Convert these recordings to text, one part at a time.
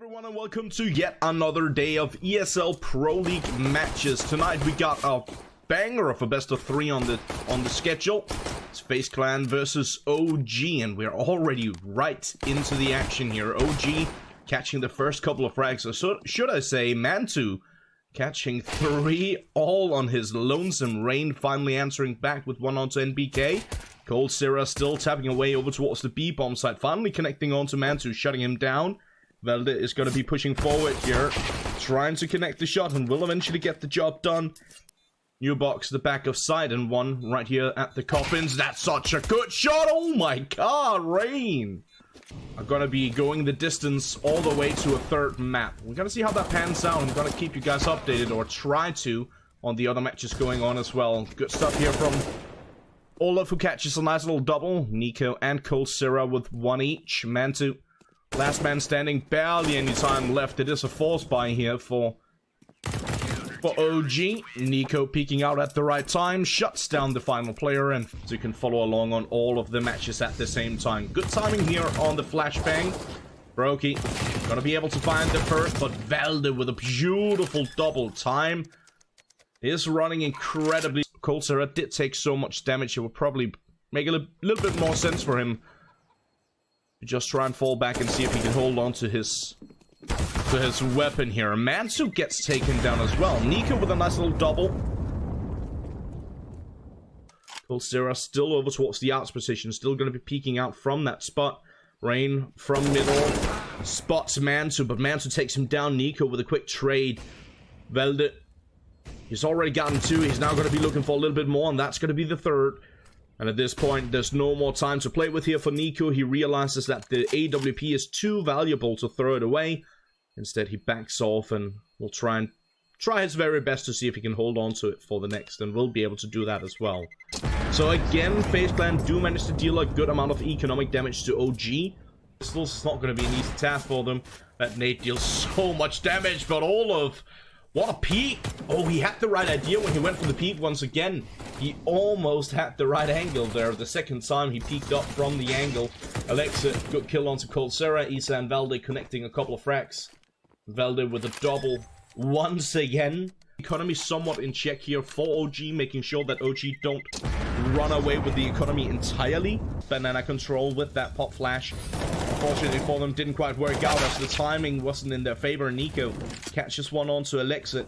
Everyone, and welcome to yet another day of ESL Pro League matches. Tonight we got a banger of a best of 3 on the schedule. It's FaZe Clan versus OG, and we're already right into the action here. OG catching the first couple of frags, or should I say Mantu catching 3 all on his lonesome. Rain finally answering back with 1 onto NBK. Cold Sierra still tapping away over towards the B bomb side, finally connecting onto Mantu, shutting him down. Velde is going to be pushing forward here, trying to connect the shot, and will eventually get the job done. New box, the back of side, and one right here at the coffins. That's such a good shot! Oh my god, Rain are going to be going the distance all the way to a third map. We're going to see how that pans out. I'm going to keep you guys updated, or try to, on the other matches going on as well. Good stuff here from Olaf, who catches a nice little double. Nico and Cold Sierra with 1 each. Mantu, last man standing, barely any time left. It is a force buy here for OG. Nico peeking out at the right time, shuts down the final player, and so you can follow along on all of the matches at the same time. Good timing here on the flashbang. Brokey gonna be able to find the first, but Velde with a beautiful double time is running incredibly. Cold Sierra did take so much damage, it would probably make a little bit more sense for him just try and fall back and see if he can hold on to his weapon here. Mansu gets taken down as well. Nico with a nice little double. Cold Sierra still over towards the arts position, still going to be peeking out from that spot. Rain from middle spots Mansu, but Mansu takes him down. Nico with a quick trade. Velde, he's already gotten 2. He's now going to be looking for a little bit more, and that's going to be the third. And at this point, there's no more time to play with here for Nico. He realizes that the AWP is too valuable to throw it away. Instead, he backs off and will try his very best to see if he can hold on to it for the next, and will be able to do that as well. So again, FaZe Clan do manage to deal a good amount of economic damage to OG. Still, it's not going to be an easy task for them. That nade deals so much damage, but Olaf, what a peek! Oh, he had the right idea when he went for the peek once again. He almost had the right angle there. The second time he peeked up from the angle. Alexa, good kill onto Cold Sierra. Isa and Velde connecting a couple of frags. Velde with a double once again. Economy somewhat in check here for OG, making sure that OG don't run away with the economy entirely. Banana control with that pop flash. Unfortunately for them, didn't quite work out as the timing wasn't in their favor. Nico catches one onto Alexa,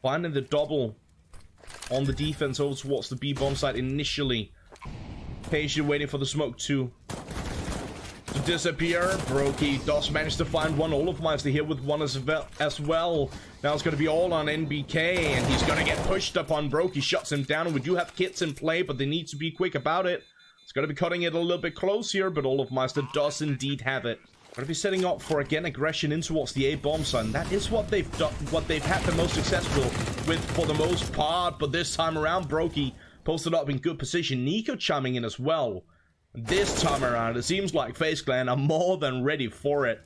finding the double on the defense over towards the B bomb side initially. Patient waiting for the smoke to disappear. Brokey does manage to find one. Olaf Meister here with 1 as well. Now it's going to be all on NBK, and he's going to get pushed upon. Brokey shuts him down, and we do have kits in play, but they need to be quick about it. It's going to be cutting it a little bit close here, but Olaf Meister does indeed have it. Going to be setting up for, again, aggression in towards the A bomb side. That is what they've done, what they've had the most successful with for the most part, but this time around, Brokey posted up in good position. Nico chiming in as well. This time around, it seems like FaZe Clan are more than ready for it.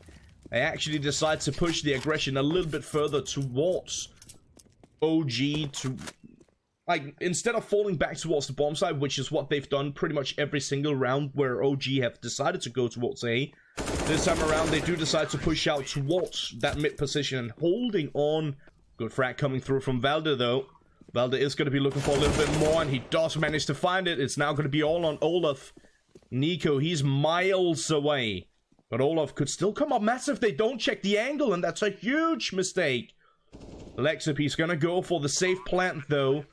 They actually decide to push the aggression a little bit further towards OG to, like, instead of falling back towards the bomb side, which is what they've done pretty much every single round where OG have decided to go towards A. This time around, they do decide to push out towards that mid position, holding on. Good frag coming through from Velde, though. Velde is going to be looking for a little bit more, and he does manage to find it. It's now going to be all on Olaf. Nico, he's miles away. But Olaf could still come up massive if they don't check the angle, and that's a huge mistake. Lexip, gonna go for the safe plant, though.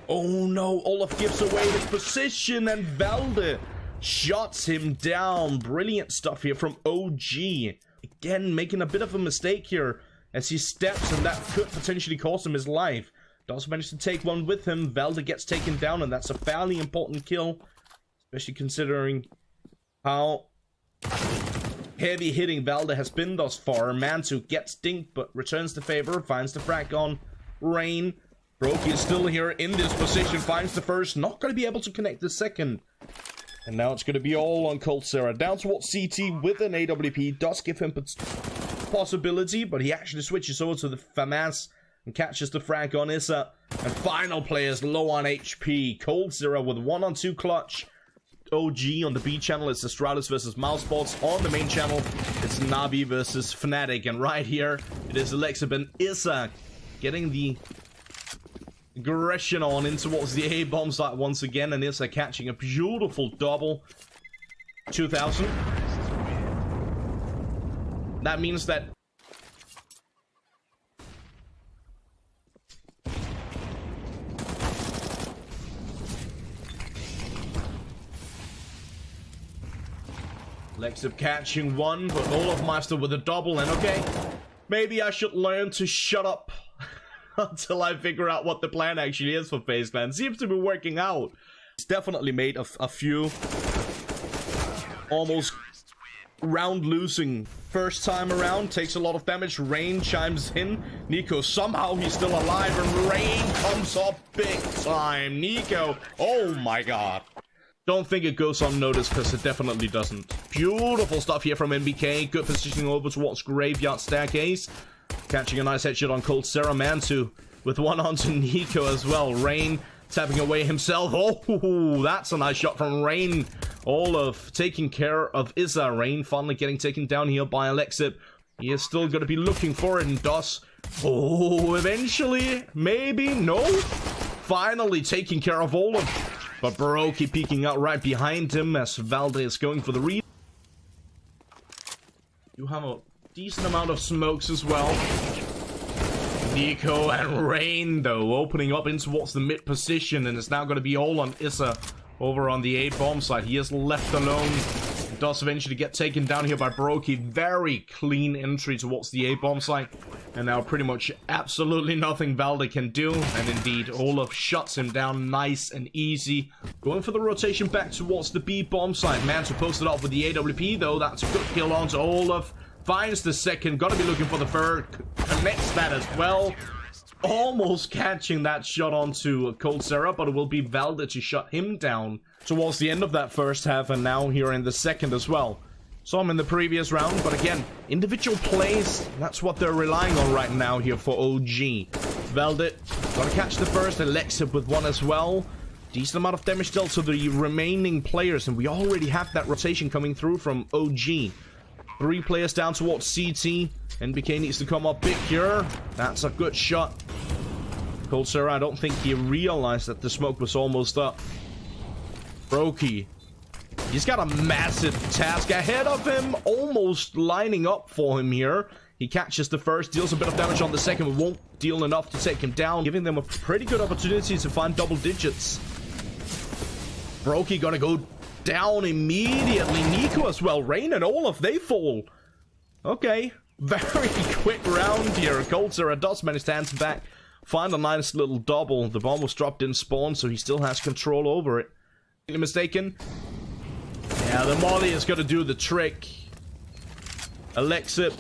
Oh no, Olaf gives away his position, and Velde shuts him down. Brilliant stuff here from OG. Again, making a bit of a mistake here as he steps, and that could potentially cost him his life. Does manage to take one with him. Velde gets taken down, and that's a fairly important kill, especially considering how heavy hitting Velde has been thus far. Mantu gets dinked, but returns the favor, finds the frag on Rain. Brokey is still here in this position, finds the first, not going to be able to connect the second. And now it's going to be all on Cold Sierra. Down towards CT with an AWP, does give him possibility, but he actually switches over to the FAMAS and catches the frag on Issa. And final players low on HP. Cold Sierra with 1-on-2 clutch. OG. On the B channel, it's Astralis versus Mousebots. On the main channel, it's Navi versus Fnatic. And right here, it is Alexa and Issa getting the aggression on in towards the A-bomb site once again. And Issa catching a beautiful double. 2,000. That means that Lexip catching one, but Olofmeister with a double, and okay, maybe I should learn to shut up until I figure out what the plan actually is for FaZe Clan. Seems to be working out. It's definitely made a few almost round losing first time around. Takes a lot of damage. Rain chimes in. Nico, somehow he's still alive, and Rain comes up big time. Nico, oh my god. Don't think it goes unnoticed, because it definitely doesn't. Beautiful stuff here from NBK. Good positioning over towards Graveyard Staircase. Catching a nice headshot on Cold Sarah. Mantu with one onto Nico as well. Rain tapping away himself. Oh, that's a nice shot from Rain. Olaf taking care of Issa. Rain finally getting taken down here by Alexip. He is still going to be looking for it, and does. Oh, eventually. Maybe. No. Finally taking care of Olaf. But Baroki peeking out right behind him as Valde is going for the read. You have a decent amount of smokes as well. Nico and Rain, though, opening up in towards the mid position, and it's now going to be all on Issa over on the A-bomb side. He is left alone. Does eventually get taken down here by Baroki. Very clean entry towards the A-bomb site. And now pretty much absolutely nothing Valde can do. And indeed, Olaf shuts him down nice and easy. Going for the rotation back towards the B-bomb site. Man's supposed to off with the AWP, though. That's a good kill onto Olaf. Finds the second. Gotta be looking for the third. Connects that as well. Almost catching that shot onto Cold Sarah, but it will be Valde to shut him down towards the end of that first half, and now here in the second as well. Saw him in the previous round, but again, individual plays, that's what they're relying on right now here for OG. Valde gotta catch the first, Alexip with one as well. Decent amount of damage dealt to the remaining players, and we already have that rotation coming through from OG. 3 players down towards CT. NBK needs to come up big here. That's a good shot. Cold Sarah, I don't think he realized that the smoke was almost up. Brokey. He's got a massive task ahead of him. Almost lining up for him here. He catches the first, deals a bit of damage on the second, but won't deal enough to take him down. Giving them a pretty good opportunity to find double digits. Brokey gonna go down immediately. Nico as well. Rain and Olaf, they fall. Okay. Very quick round here. Cold Sarah does manage to answer back. Find a nice little double. The bomb was dropped in spawn, so he still has control over it. Mistaken. Yeah, the molly is going to do the trick. Alexip.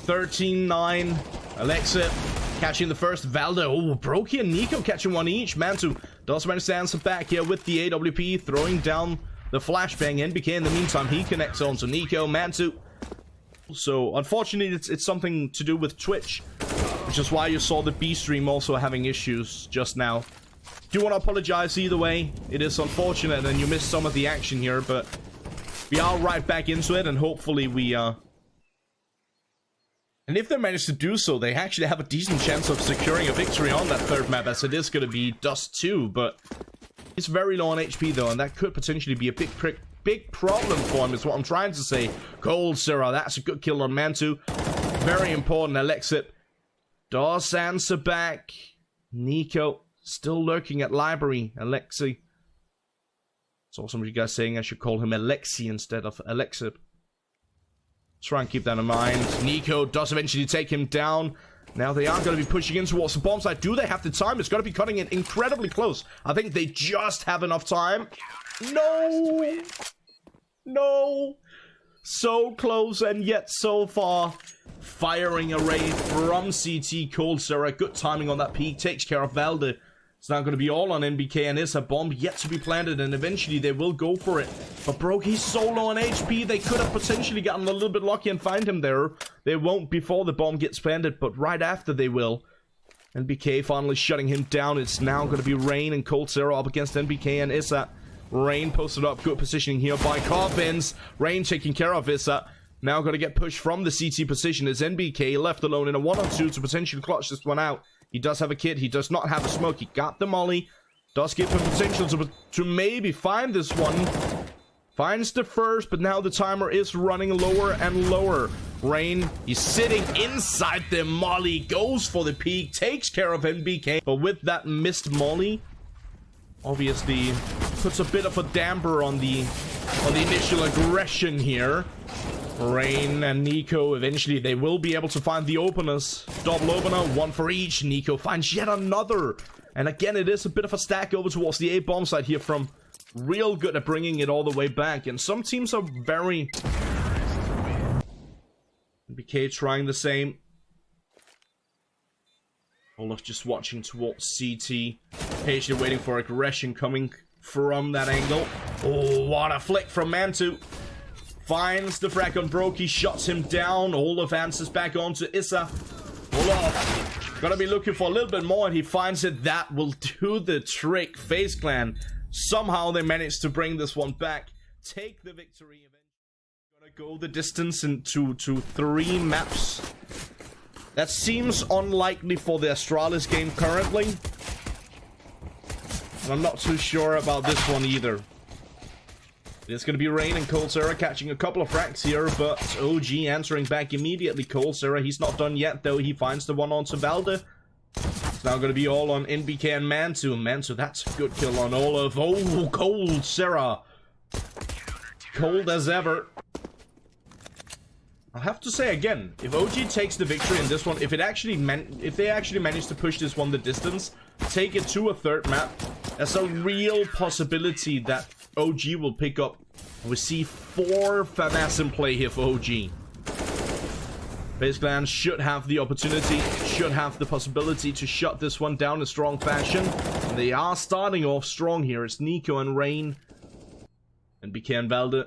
13-9. Alexip catching the first. Valde. Oh, Brokey and Nico catching one each. Mantu does manage to answer back here with the AWP. Throwing down the flashbang. NBK in the meantime, he connects on to Nico. Mantu. So, unfortunately, it's something to do with Twitch, which is why you saw the B stream also having issues just now. Do want to apologize either way. It is unfortunate and you missed some of the action here, but we are right back into it, and hopefully we, and if they manage to do so, they actually have a decent chance of securing a victory on that third map, as it is going to be Dust 2, but he's very low on HP though, and that could potentially be a big problem for him, is what I'm trying to say. Cold Sarah, that's a good kill on Mantu. Very important. Alexip does answer back. Nico still lurking at library. Alexi. Saw some of you guys saying I should call him Alexi instead of Alexip. Try and keep that in mind. Nico does eventually take him down. Now they are going to be pushing in towards the bomb site. Do they have the time? It's going to be cutting it incredibly close. I think they just have enough time. No! No! So close and yet so far. Firing array from CT. Cold Sarah. Good timing on that peak. Takes care of Valde. It's now going to be all on NBK, and it's a bomb yet to be planted, and eventually they will go for it. But Brokey's so low on HP, they could have potentially gotten a little bit lucky and find him there. They won't before the bomb gets planted, but right after they will. NBK finally shutting him down. It's now going to be Rain and Cold Sarah up against NBK and Issa. Rain posted up. Good positioning here by Coffins. Rain taking care of Issa. Now going to get pushed from the CT position as NBK left alone in a 1-on-2 to potentially clutch this one out. He does have a kit. He does not have a smoke. He got the molly. Does give him potential to maybe find this one. Finds the first, but now the timer is running lower and lower. Rain, he's sitting inside the molly. Goes for the peak. Takes care of NBK. But with that missed molly, obviously puts a bit of a damper on the initial aggression here. Rain and Nico, eventually they will be able to find the openers. Double opener, one for each. Nico finds yet another. And again, it is a bit of a stack over towards the A bomb side here from real good at bringing it all the way back. And some teams are very... BK trying the same. Olaf just watching towards CT. Patiently waiting for aggression coming from that angle. Oh, what a flick from Mantu. Finds the frag on Brokey, shots him down. Olaf answers back onto Issa. Olaf gonna be looking for a little bit more, and he finds it. That will do the trick. FaZe Clan, somehow they managed to bring this one back. Take the victory. Gonna go the distance into 3 maps. That seems unlikely for the Astralis game currently. And I'm not too sure about this one either. It's going to be Rain and coldzera catching a couple of frags here, but OG answering back immediately. coldzera, he's not done yet, though. He finds the one onto Valde. It's now going to be all on NBK and Mantu. Mantu, that's a good kill on Olaf. Oh, coldzera. Cold as ever. I'll have to say again, if OG takes the victory in this one, if they actually manage to push this one the distance, take it to a 3rd map, there's a real possibility that OG will pick up. We see 4 FAMAS in play here for OG. FaZe Clan should have the opportunity, should have the possibility to shut this one down in strong fashion. And they are starting off strong here. It's Nico and Rain and BK and Valde.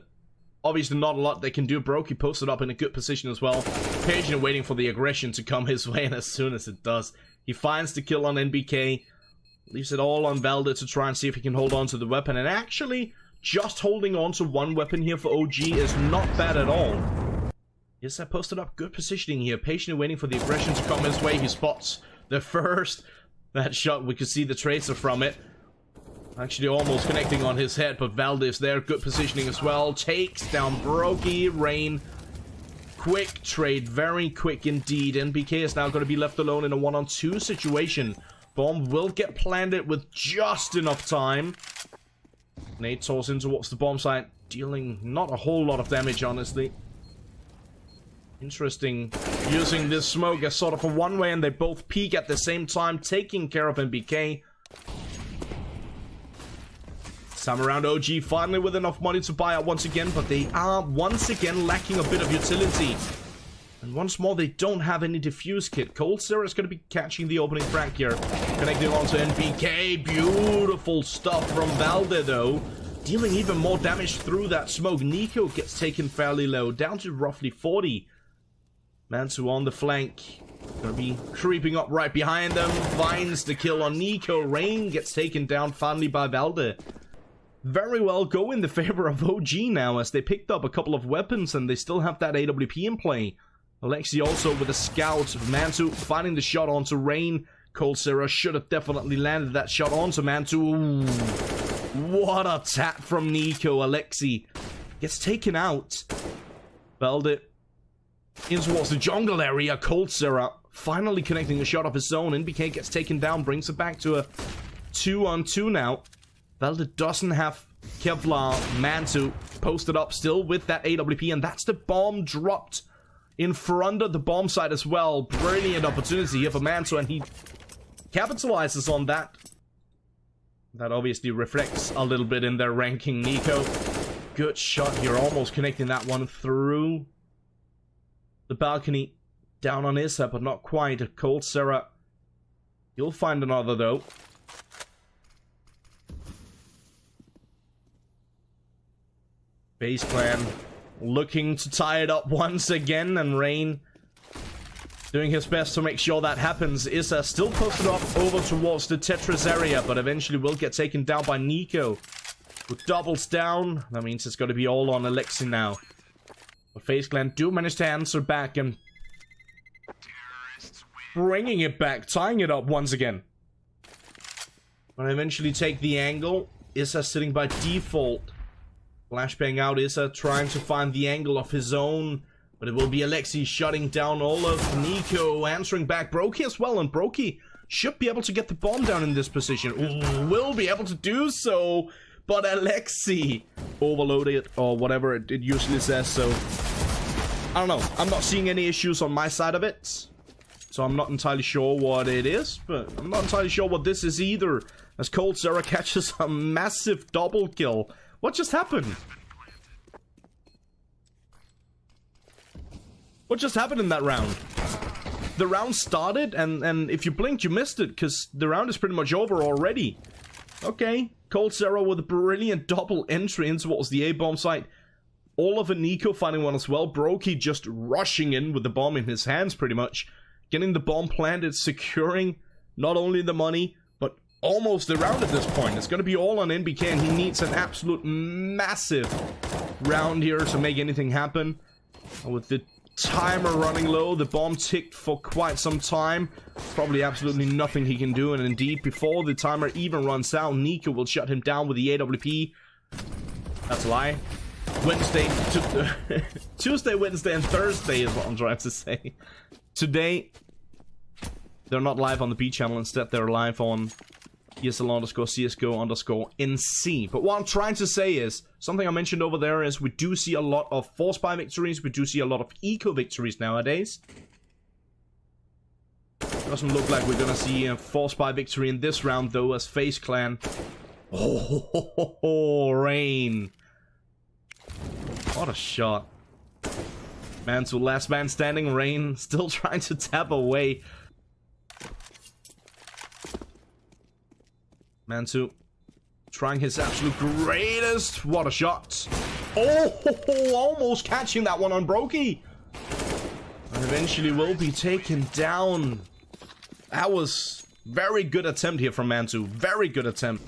Obviously not a lot they can do. Brokey posted up in a good position as well. Patient waiting for the aggression to come his way, and as soon as it does, he finds the kill on NBK. Leaves it all on Valde to try and see if he can hold on to the weapon. And actually, just holding on to 1 weapon here for OG is not bad at all. Yes, I posted up good positioning here. Patiently waiting for the aggression to come his way. He spots the first. That shot, we could see the tracer from it. Actually almost connecting on his head, but Valde is there. Good positioning as well. Takes down Brokey. Rain. Quick trade. Very quick indeed. NBK is now going to be left alone in a 1-on-2 situation. Bomb will get planted with just enough time. Nade toss in towards the bomb site. Dealing not a whole lot of damage, honestly. Interesting. Using this smoke as sort of a one-way, and they both peek at the same time. Taking care of NBK. Time around OG finally with enough money to buy out once again, but they are once again lacking a bit of utility. And once more, they don't have any defuse kit. coldzera is going to be catching the opening frag here. Connecting onto NBK. Beautiful stuff from Valde, though. Dealing even more damage through that smoke. Nico gets taken fairly low, down to roughly 40. Mantu on the flank. Gonna be creeping up right behind them. Finds the kill on Nico. Rain gets taken down finally by Valde. Very well go in the favor of OG now, as they picked up a couple of weapons and they still have that AWP in play. Alexi also with a scout. Mantu finding the shot onto Rain. coldzera should have definitely landed that shot onto Mantu. Ooh, what a tap from Nico. Alexi gets taken out. Valde in towards the jungle area. coldzera finally connecting a shot of his own. NBK gets taken down, brings it back to a 2-on-2 now. Valde doesn't have Kevlar. Mantu posted up still with that AWP, and that's the bomb dropped in front of the bomb site as well. Brilliant opportunity here for Mantu, and he capitalizes on that. That obviously reflects a little bit in their ranking. Nico, good shot here, almost connecting that one through the balcony. Down on Issa, but not quite. coldzera, you'll find another though. FaZe Clan looking to tie it up once again, and Rain doing his best to make sure that happens. Issa still posted up over towards the Tetris area, but eventually will get taken down by Nico. With doubles down, that means it's going to be all on Alexi now. But FaZe Clan do manage to answer back and bringing it back, tying it up once again. When I eventually take the angle, Issa sitting by default. Flashbang out, Issa trying to find the angle of his own. But it will be Alexi shutting down all of Nico, answering back Brokey as well. And Brokey should be able to get the bomb down in this position. Ooh, will be able to do so. But Alexi overloaded, or whatever it usually says. So, I don't know. I'm not seeing any issues on my side of it. So I'm not entirely sure what it is. But I'm not entirely sure what this is either. As Cold Sarah catches a massive double kill. What just happened? What just happened in that round? The round started, and if you blinked, you missed it, because the round is pretty much over already. Okay, Cold Sarah with a brilliant double entry in towards the A-bomb site. Oliver Nico finding one as well. Brokey just rushing in with the bomb in his hands, pretty much. Getting the bomb planted, securing not only the money, but almost the round at this point. It's going to be all on NBK, and he needs an absolute massive round here to make anything happen. And with the timer running low, the bomb ticked for quite some time. Probably absolutely nothing he can do, and indeed, before the timer even runs out, Nico will shut him down with the AWP. That's a lie. Tuesday, Wednesday, and Thursday is what I'm trying to say. Today, they're not live on the B channel. Instead, they're live on ESL_CSGO_NC. But what I'm trying to say is, something I mentioned over there is we do see a lot of Force Buy victories. We do see a lot of Eco victories nowadays. Doesn't look like we're gonna see a Force Buy victory in this round, though, as FaZe Clan. Oh, Rain. What a shot. Man to last man standing. Rain still trying to tap away. Mantu trying his absolute greatest. What a shot. Oh, almost catching that one on Brokey. And eventually will be taken down. That was very good attempt here from Mantu. Very good attempt.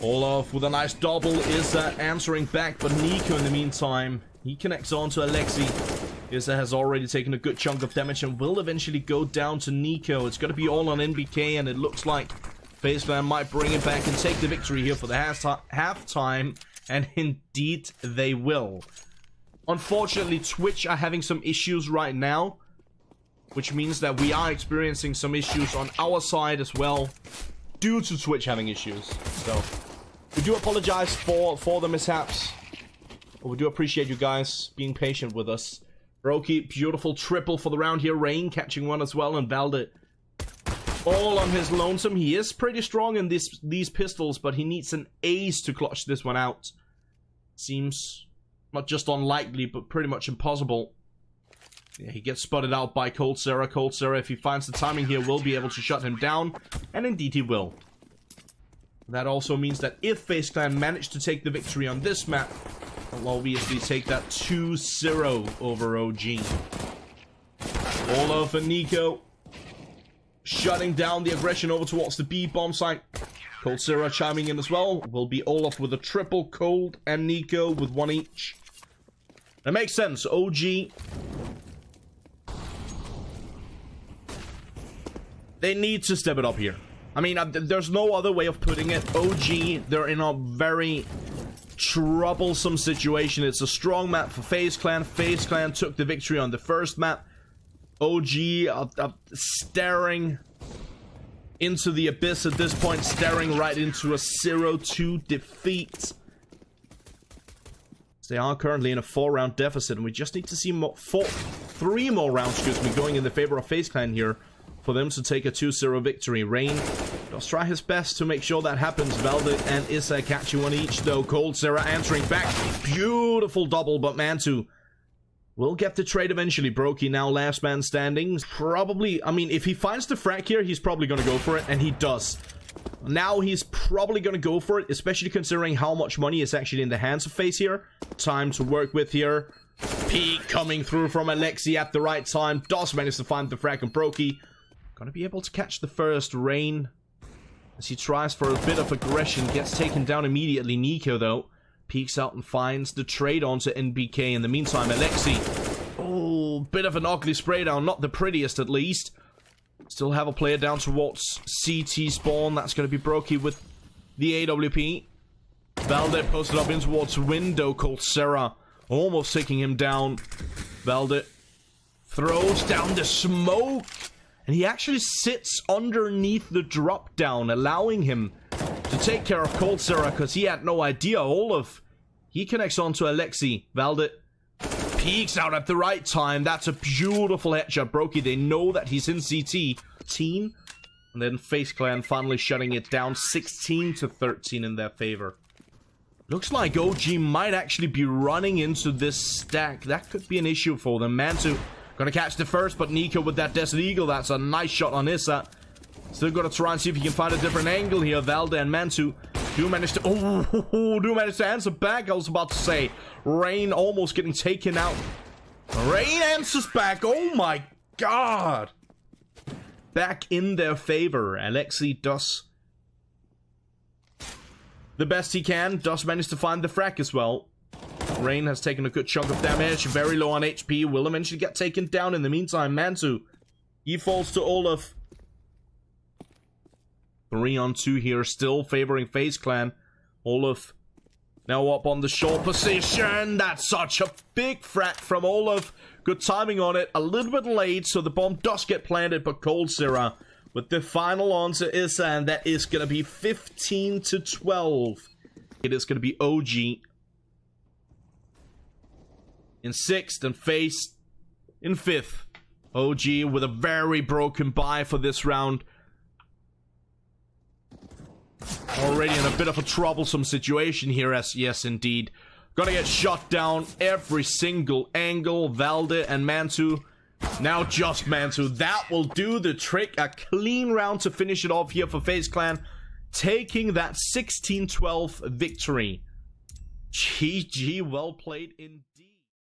Olaf with a nice double is answering back, but Nico in the meantime, he connects on to Alexi. Issa has already taken a good chunk of damage and will eventually go down to Nico. It's going to be all on NBK, and it looks like FaZe Clan might bring it back and take the victory here for the halftime, and indeed they will. Unfortunately, Twitch are having some issues right now, which means that we are experiencing some issues on our side as well, due to Twitch having issues. So we do apologize for the mishaps, but we do appreciate you guys being patient with us. Brokey, beautiful triple for the round here. Rain catching one as well, and Valde all on his lonesome. He is pretty strong in these pistols, but he needs an ace to clutch this one out. Seems not just unlikely, but pretty much impossible. Yeah, he gets spotted out by Cold Sarah. Cold Sarah, if he finds the timing here, will be able to shut him down, and indeed he will. That also means that if FaZe Clan manage to take the victory on this map, will obviously take that 2-0 over OG. Olaf and Nico shutting down the aggression over towards the B bomb site. Cold Sarah chiming in as well. Will be Olaf with a triple, Cold and Nico with one each. That makes sense. OG, they need to step it up here. I mean, there's no other way of putting it. OG, they're in a very troublesome situation. It's a strong map for FaZe Clan. FaZe Clan took the victory on the first map. OG are staring into the abyss at this point, staring right into a 0-2 defeat. They are currently in a 4-round deficit, and we just need to see 3 more rounds, going in the favor of FaZe Clan here for them to take a 2-0 victory. Rain does try his best to make sure that happens. Valde and Issa catching one each, though. Cold Sarah answering back. Beautiful double, but Mantu will get the trade eventually. Brokey now last man standing. Probably, I mean, if he finds the frag here, he's probably going to go for it, and he does. Now he's probably going to go for it, especially considering how much money is actually in the hands of FaZe here. Time to work with here. Peek coming through from Alexi at the right time. Does manage to find the frag on Brokey. Gonna be able to catch the first. Rain as he tries for a bit of aggression. Gets taken down immediately. Nico, though, peeks out and finds the trade onto NBK. In the meantime, Alexi. Oh, bit of an ugly spray down. Not the prettiest, at least. Still have a player down towards CT spawn. That's going to be Brokey with the AWP. Valde posted up in towards window. Coldzera almost taking him down. Valde throws down the smoke. And he actually sits underneath the drop down, allowing him to take care of Coldzera because he had no idea. Olaf, he connects onto Alexi. Valde peeks out at the right time. That's a beautiful headshot. Brokey, they know that he's in CT. Team. And then FaZe Clan finally shutting it down 16-13 in their favor. Looks like OG might actually be running into this stack. That could be an issue for them. Mantu gonna catch the first, but Nico with that Desert Eagle. That's a nice shot on Issa. Still gonna try and see if he can find a different angle here. Valde and Mantu do manage to answer back. I was about to say, Rain almost getting taken out. Rain answers back. Oh my god. Back in their favor. Alexi does the best he can. Does manage to find the frag as well. Rain has taken a good chunk of damage. Very low on HP. Will eventually get taken down. In the meantime, Mantu, he falls to Olaf. 3-on-2 here. Still favoring FaZe Clan. Olaf now up on the short position. That's such a big frag from Olaf. Good timing on it. A little bit late, so the bomb does get planted. But Coldzera with the final answer is, and that is going to be 15-12. It is going to be OG in 6th and FaZe in 5th. OG with a very broken bye for this round. Already in a bit of a troublesome situation here, as yes indeed. Gonna get shot down every single angle. Valde and Mantu. Now just Mantu. That will do the trick. A clean round to finish it off here for FaZe Clan. Taking that 16-12 victory. GG, well played indeed.